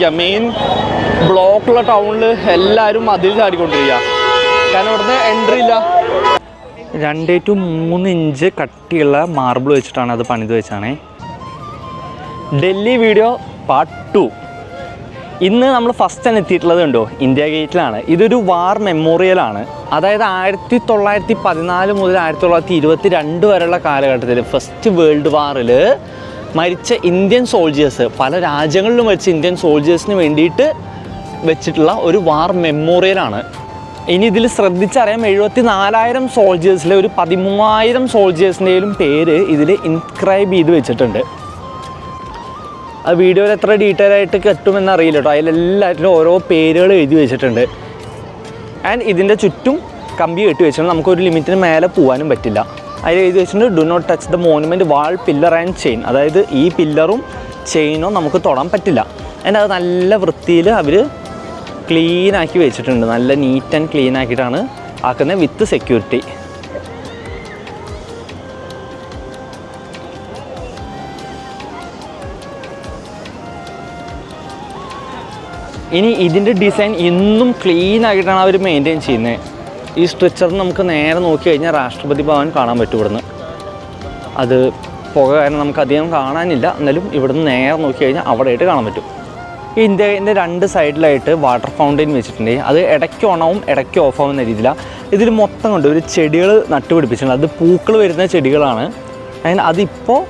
ചാടിക്കൊണ്ടിരിക്കുക. Main ബ്ലോക്കുള്ള ടൗണിൽ എല്ലാവരും മതിൽ ചാടിക്കൊണ്ടിരിക്കുക. കാരണം ഇവിടുന്ന് എൻട്രി ഇല്ല. 2 to 3 ഇഞ്ച് കട്ടിയുള്ള മാർബിൾ വെച്ചിട്ടാണ് അത് പണിത് വെച്ചാണേ. Delhi video part 2. ഇന്ന് നമ്മൾ ഫസ്റ്റ് തന്നെ എത്തിയിട്ടുള്ളത് കണ്ടോ, ഇന്ത്യ ഗേറ്റിലാണ്. ഇതൊരു വാർ മെമ്മോറിയലാണ്. അതായത് 1914 മുതൽ 1922 വരെയുള്ള കാലഘട്ടത്തിൽ ഫസ്റ്റ് വേൾഡ് വാറിൽ മരിച്ച ഇന്ത്യൻ സോൾജേഴ്സ്, പല രാജ്യങ്ങളിലും മരിച്ച ഇന്ത്യൻ സോൾജേഴ്സിന് വേണ്ടിയിട്ട് വെച്ചിട്ടുള്ള ഒരു വാർ മെമ്മോറിയലാണ്. ഇനി ഇതിൽ ശ്രദ്ധിച്ചറിയാം, 74,000 സോൾജേഴ്സിലെ ഒരു 13,000 സോൾജേഴ്സിൻ്റെയും പേര് ഇതിൽ ഇൻസ്ക്രൈബ് ചെയ്ത് വെച്ചിട്ടുണ്ട്. ആ വീഡിയോയിൽ എത്ര ഡീറ്റെയിൽ ആയിട്ട് കിട്ടുമെന്ന് അറിയില്ല കേട്ടോ. അതിലെല്ലാറ്റിലും ഓരോ പേരുകൾ എഴുതി വെച്ചിട്ടുണ്ട്. ആൻഡ് ഇതിൻ്റെ ചുറ്റും കമ്പി കെട്ടി വെച്ചിട്ടുണ്ട്. നമുക്കൊരു ലിമിറ്റിന് മേലെ പോകാനും പറ്റില്ല. അതിൽ എഴുതി വെച്ചിട്ടുണ്ട് do not touch the monument wall pillar and chain. അതായത് ഈ പില്ലറും ചെയിനോ നമുക്ക് തൊടാൻ പറ്റില്ല. ആൻഡ് അത് നല്ല വൃത്തിയിൽ അവർ ക്ലീനാക്കി വെച്ചിട്ടുണ്ട്. നല്ല നീറ്റ് ആൻഡ് ക്ലീൻ ആക്കിയിട്ടാണ് ആക്കുന്നത്, വിത്ത് സെക്യൂരിറ്റി. ഇനി ഇതിൻ്റെ ഡിസൈൻ ഇന്നും ക്ലീൻ ആക്കിയിട്ടാണ് അവർ മെയിൻറ്റെയിൻ ചെയ്യുന്നത്. ഈ സ്ട്രെച്ചറിന് നമുക്ക് നേരെ നോക്കി കഴിഞ്ഞാൽ രാഷ്ട്രപതി ഭവൻ കാണാൻ പറ്റും ഇവിടുന്ന്. അത് പുക കാരണം നമുക്ക് അധികം കാണാനില്ല, എന്നാലും ഇവിടുന്ന് നേരെ നോക്കി കഴിഞ്ഞാൽ അവിടെയായിട്ട് കാണാൻ പറ്റും. ഈ ഇന്ത്യൻ്റെ 2 സൈഡിലായിട്ട് വാട്ടർ ഫൗണ്ടെയിൻ വെച്ചിട്ടുണ്ട്. അത് ഇടയ്ക്ക് ഓണാവും ഇടയ്ക്ക് ഓഫ് ആവുന്ന രീതിയിലാണ്. ഇതിൽ മൊത്തം കൊണ്ട് ഒരു ചെടികൾ നട്ടുപിടിപ്പിച്ചിട്ടുണ്ട്. അത് പൂക്കൾ വരുന്ന ചെടികളാണ്. അതിപ്പോൾ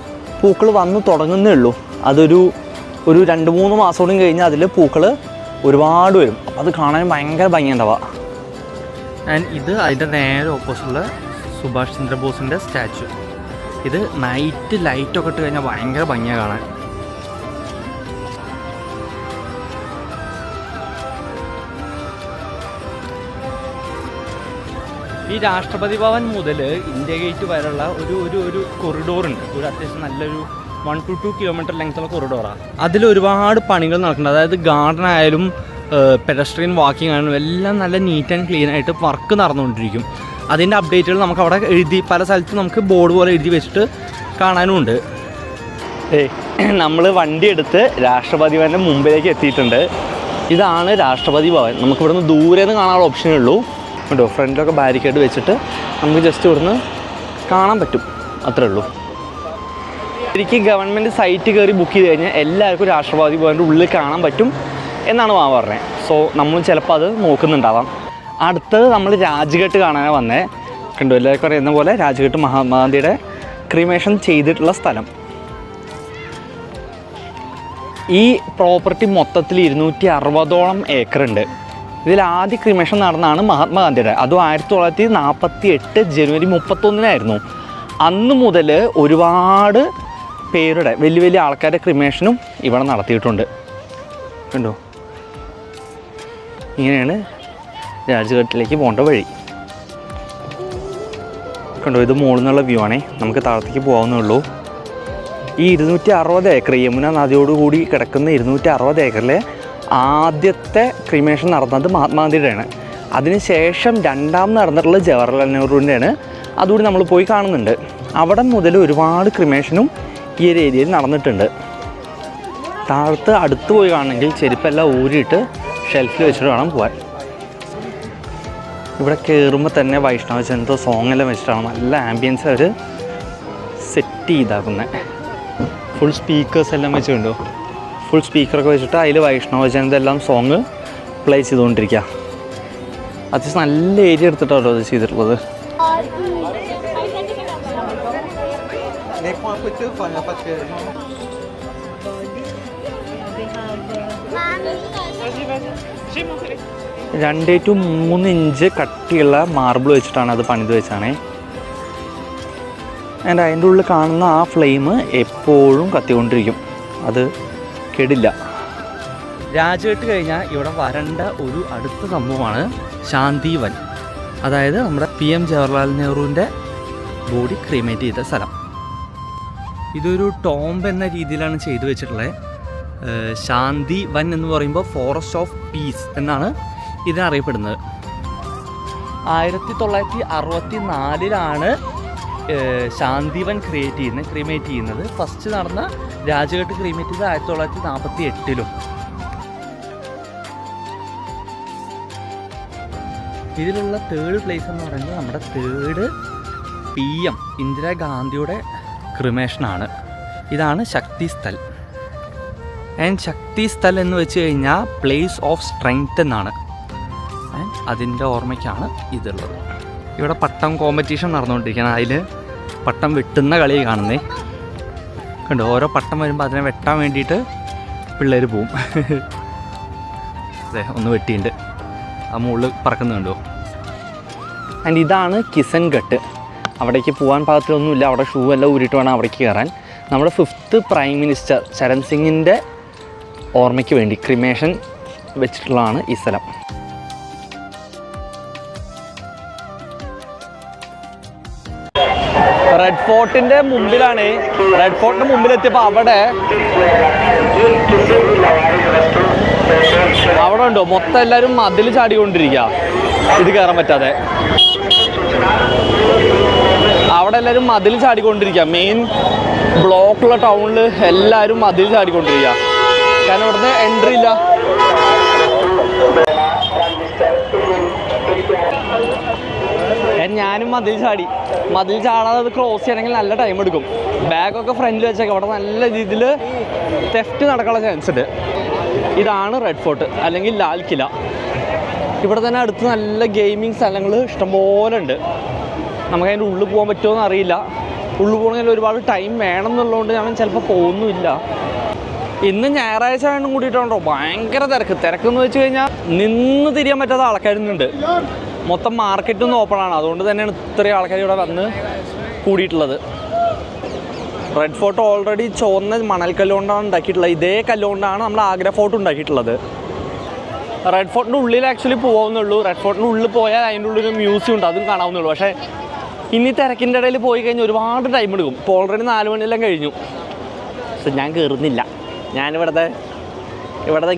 പൂക്കൾ വന്ന് തുടങ്ങുന്നേ ഉള്ളൂ. അതൊരു 2-3 മാസം കൂടി കഴിഞ്ഞാൽ അതിൽ പൂക്കൾ ഒരുപാട് വരും. അപ്പോൾ അത് കാണാൻ ഭയങ്കര ഭംഗിയുണ്ടാവുക. ആൻഡ് ഇത് അതിൻ്റെ നേരെ ഓപ്പോസിറ്റുള്ള സുഭാഷ് ചന്ദ്രബോസിൻ്റെ സ്റ്റാച്ചു. ഇത് നൈറ്റ് ലൈറ്റൊക്കെ ഇട്ട് കഴിഞ്ഞാൽ ഭയങ്കര ഭംഗിയാണ് കാണാൻ. ഈ രാഷ്ട്രപതി ഭവൻ മുതൽ ഇന്ത്യ ഗേറ്റ് വരെയുള്ള ഒരു കൊറിഡോറുണ്ട്. ഒരു അത്യാവശ്യം നല്ലൊരു 1 to 2 കിലോമീറ്റർ ലെങ്ത്തുള്ള കൊറിഡോറാണ്. അതിൽ ഒരുപാട് പണികൾ നടക്കുന്നുണ്ട്. അതായത് ഗാർഡൻ ആയാലും പെഡസ്ട്രിയൻ വാക്കിംഗ് ആയാലും എല്ലാം നല്ല നീറ്റ് ആൻഡ് ക്ലീൻ ആയിട്ട് വർക്ക് നടന്നുകൊണ്ടിരിക്കും. അതിൻ്റെ അപ്ഡേറ്റുകൾ നമുക്ക് അവിടെ എഴുതി പല സ്ഥലത്തും നമുക്ക് ബോർഡ് പോലെ എഴുതി വെച്ചിട്ട് കാണാനുമുണ്ട്. നമ്മൾ വണ്ടി എടുത്ത് രാഷ്ട്രപതി ഭവൻ്റെ മുമ്പിലേക്ക് എത്തിയിട്ടുണ്ട്. ഇതാണ് രാഷ്ട്രപതി ഭവൻ. നമുക്കിവിടുന്ന് ദൂരെ നിന്ന് കാണാനുള്ള ഓപ്ഷനേ ഉള്ളൂ കേട്ടോ. ഫ്രണ്ടിലൊക്കെ ബാരിക്കേഡ് വെച്ചിട്ട് നമുക്ക് ജസ്റ്റ് ഇവിടുന്ന് കാണാൻ പറ്റും, അത്രേ ഉള്ളൂ. ശരിക്കും ഗവൺമെൻറ് സൈറ്റ് കയറി ബുക്ക് ചെയ്ത് കഴിഞ്ഞാൽ എല്ലാവർക്കും രാഷ്ട്രപതി ഭവൻ്റെ ഉള്ളിൽ കാണാൻ പറ്റും എന്നാണ് പറഞ്ഞത്. സോ നമ്മൾ ചിലപ്പോൾ അത് നോക്കുന്നുണ്ടാവാം. അടുത്തത് നമ്മൾ രാജ്ഘട്ട് കാണാനാണ് വന്നത്. കണ്ടു, എല്ലാവർക്കും അറിയുന്ന പോലെ രാജ്ഘട്ട് മഹാത്മാഗാന്ധിയുടെ ക്രിമേഷൻ ചെയ്തിട്ടുള്ള സ്ഥലം. ഈ പ്രോപ്പർട്ടി മൊത്തത്തിൽ 260ഓളം ഏക്കറുണ്ട്. ഇതിൽ ആദ്യ ക്രിമേഷൻ നടന്നതാണ് മഹാത്മാഗാന്ധിയുടെ. അതും 1948 ജനുവരി 31 അന്ന് മുതൽ ഒരുപാട് പേരുടെ വലിയ വലിയ ആൾക്കാരുടെ ക്രിമേഷനും ഇവിടെ നടത്തിയിട്ടുണ്ട്. കണ്ടോ, ഇങ്ങനെയാണ് രാജ്ഘട്ടിലേക്ക് പോകേണ്ട വഴി. കണ്ടോ, ഇത് മുകളിൽ നിന്നുള്ള വ്യൂ ആണേ. നമുക്ക് താഴത്തേക്ക് പോകാവുന്നേ ഉള്ളൂ. ഈ 260 ഏക്കർ, യമുന നദിയോടുകൂടി കിടക്കുന്ന 260 ഏക്കറിലെ ആദ്യത്തെ ക്രിമേഷൻ നടന്നത് മഹാത്മാഗാന്ധിയുടെയാണ്. അതിനുശേഷം രണ്ടാമത് നടന്നിട്ടുള്ളത് ജവഹർലാൽ നെഹ്റുവിൻ്റെയാണ്. അതുകൂടി നമ്മൾ പോയി കാണുന്നുണ്ട്. അവിടെ മുതൽ ഒരുപാട് ക്രിമേഷനും ഈ ഒരു ഏരിയയിൽ നടന്നിട്ടുണ്ട്. താഴത്ത് അടുത്ത് പോയി കാണണമെങ്കിൽ ചെരുപ്പെല്ലാം ഊരിയിട്ട് ഷെൽഫിൽ വെച്ചിട്ട് വേണം പോകാൻ. ഇവിടെ കയറുമ്പോൾ തന്നെ വൈഷ്ണവ ജനത സോങ് എല്ലാം വെച്ചിട്ടാണ് നല്ല ആംബിയൻസ് അവർ സെറ്റ് ചെയ്താക്കുന്നത്. ഫുൾ സ്പീക്കേഴ്സ് എല്ലാം വെച്ചിട്ടുണ്ടോ, ഫുൾ സ്പീക്കറൊക്കെ വെച്ചിട്ട് അതിൽ വൈഷ്ണവ ജനത എല്ലാം സോങ് പ്ലേ ചെയ്തുകൊണ്ടിരിക്കുക. അത്യാവശ്യം നല്ല ഏരിയ എടുത്തിട്ടാണ് അത് ചെയ്തിട്ടുള്ളത്. രണ്ട് ടു 3 ഇഞ്ച് കട്ടിയുള്ള മാർബിൾ വെച്ചിട്ടാണ് അത് പണിത് വെച്ചാണേ. ആൻഡ് അതിൻ്റെ ഉള്ളിൽ കാണുന്ന ആ ഫ്ലെയിം എപ്പോഴും കത്തിക്കൊണ്ടിരിക്കും, അത് കെടില്ല. രാജ്ഘട്ട് കഴിഞ്ഞാൽ ഇവിടെ വരേണ്ട ഒരു അടുത്ത സംഭവമാണ് ശാന്തിവൻ. അതായത് നമ്മുടെ PM ജവഹർലാൽ നെഹ്റുവിൻ്റെ ബോഡി ക്രീമേറ്റ് ചെയ്ത സ്ഥലം. ഇതൊരു ടോംബ് എന്ന രീതിയിലാണ് ചെയ്തു വെച്ചിട്ടുള്ളത്. ശാന്തി വൻ എന്ന് പറയുമ്പോൾ ഫോറസ്റ്റ് ഓഫ് പീസ് എന്നാണ് ഇതിനറിയപ്പെടുന്നത്. 1964 ശാന്തിവൻ ക്രീമേറ്റ് ചെയ്യുന്നത്. ഫസ്റ്റ് നടന്ന രാജ്ഘട്ട് ക്രീമേറ്റ് ചെയ്ത് 1948. ഇതിലുള്ള തേർഡ് പ്ലേസ് എന്ന് പറയുന്നത് നമ്മുടെ തേർഡ് PM ഇന്ദിരാഗാന്ധിയുടെ ക്രിമേഷനാണ്. ഇതാണ് ശക്തി സ്ഥൽ. ആൻഡ് ശക്തി സ്ഥൽ എന്ന് വെച്ച് കഴിഞ്ഞാൽ പ്ലേസ് ഓഫ് സ്ട്രെങ്ത് എന്നാണ്. അതിൻ്റെ ഓർമ്മയ്ക്കാണ് ഇതുള്ളത്. ഇവിടെ പട്ടം കോമ്പറ്റീഷൻ നടന്നുകൊണ്ടിരിക്കുകയാണ്. അതിൽ പട്ടം വെട്ടുന്ന കളി കാണുന്നേ കണ്ടോ. ഓരോ പട്ടം വരുമ്പോൾ അതിനെ വെട്ടാൻ വേണ്ടിയിട്ട് പിള്ളേർ പോവും. അതെ, ഒന്ന് വെട്ടിയിട്ടുണ്ട്. ആ മുകളിൽ പറക്കുന്നുണ്ടോ. ആൻഡ് ഇതാണ് കിസൻഘട്ട്. അവിടേക്ക് പോകാൻ പാകത്തിലൊന്നുമില്ല. അവിടെ ഷൂ എല്ലാം ഊരിയിട്ട് വേണം അവിടേക്ക് കയറാൻ. നമ്മുടെ 5th പ്രൈം മിനിസ്റ്റർ ചരൺ സിംഗിൻ്റെ ഓർമ്മയ്ക്ക് വേണ്ടി ക്രിമേഷൻ വെച്ചിട്ടുള്ളതാണ് ഈ സ്ഥലം. റെഡ് ഫോർട്ടിൻ്റെ മുമ്പിലാണ്. റെഡ് ഫോർട്ടിൻ്റെ മുമ്പിലെത്തിയപ്പോൾ അവിടെ ഉണ്ടോ മൊത്തം എല്ലാവരും മതിൽ ചാടിക്കൊണ്ടിരിക്കുക. ഇത് കയറാൻ പറ്റാതെ അവിടെ എല്ലാവരും മതിൽ ചാടിക്കൊണ്ടിരിക്കുക. മെയിൻ ബ്ലോക്കുള്ള ടൗണിൽ എല്ലാവരും മതിൽ ചാടിക്കൊണ്ടിരിക്കുക. കാരണം ഇവിടുന്ന് എൻട്രി ഇല്ല. ഞാനും മതിൽ ചാടാതെ അത് ക്രോസ് ചെയ്യണമെങ്കിൽ നല്ല ടൈം എടുക്കും. ബാഗൊക്കെ ഫ്രണ്ടിൽ വെച്ചേക്കാം. അവിടെ നല്ല രീതിയിൽ തെഫ്റ്റ് നടക്കാനുള്ള ചാൻസ് ഉണ്ട്. ഇതാണ് റെഡ് ഫോർട്ട് അല്ലെങ്കിൽ ലാൽ കില. ഇവിടെ തന്നെ അടുത്ത് നല്ല ഗെയിമിങ് സ്ഥലങ്ങൾ ഇഷ്ടംപോലെ ഉണ്ട്. നമുക്കതിൻ്റെ ഉള്ളിൽ പോകാൻ പറ്റുമോ എന്ന് അറിയില്ല. ഉള്ളിൽ പോകണമെങ്കിൽ ഒരുപാട് ടൈം വേണം എന്നുള്ളതുകൊണ്ട് ഞാൻ ചിലപ്പോൾ പോകുന്നുമില്ല. ഇന്ന് ഞായറാഴ്ച ആയതും കൂടിയിട്ടുണ്ടോ ഭയങ്കര തിരക്കെന്ന് വെച്ച് കഴിഞ്ഞാൽ നിന്ന് തിരിയാൻ പറ്റാത്ത ആൾക്കാരുന്നുണ്ട്. മൊത്തം മാർക്കറ്റൊന്നും ഓപ്പണാണ്. അതുകൊണ്ട് തന്നെയാണ് ഇത്രയും ആൾക്കാർ ഇവിടെ വന്ന് കൂടിയിട്ടുള്ളത്. റെഡ് ഫോർട്ട് ഓൾറെഡി ചുവന്ന മണൽക്കല്ലുകൊണ്ടാണ് ഉണ്ടാക്കിയിട്ടുള്ളത്. ഇതേ കല്ലുകൊണ്ടാണ് നമ്മൾ ആഗ്ര ഫോർട്ട് ഉണ്ടാക്കിയിട്ടുള്ളത്. റെഡ് ഫോർട്ടിൻ്റെ ഉള്ളിൽ ആക്ച്വലി പോകാവുന്നുള്ളൂ. റെഡ് ഫോർട്ടിൻ്റെ ഉള്ളിൽ പോയാൽ അതിൻ്റെ ഉള്ളിൽ മ്യൂസിയം ഉണ്ട്, അതും കാണാവുന്നുള്ളൂ. പക്ഷേ ഇനി തിരക്കിൻ്റെ ഇടയിൽ പോയി കഴിഞ്ഞാൽ ഒരുപാട് ടൈം എടുക്കും. ഇപ്പോൾ ഓൾറെഡി 4 മണിയെല്ലാം കഴിഞ്ഞു. പക്ഷെ ഞാൻ കയറുന്നില്ല. ഞാനിവിടുത്തെ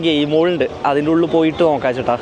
ഗെയിം ഹോളുണ്ട്, അതിൻ്റെ ഉള്ളിൽ പോയിട്ട് നോക്കാം ചേട്ടാ.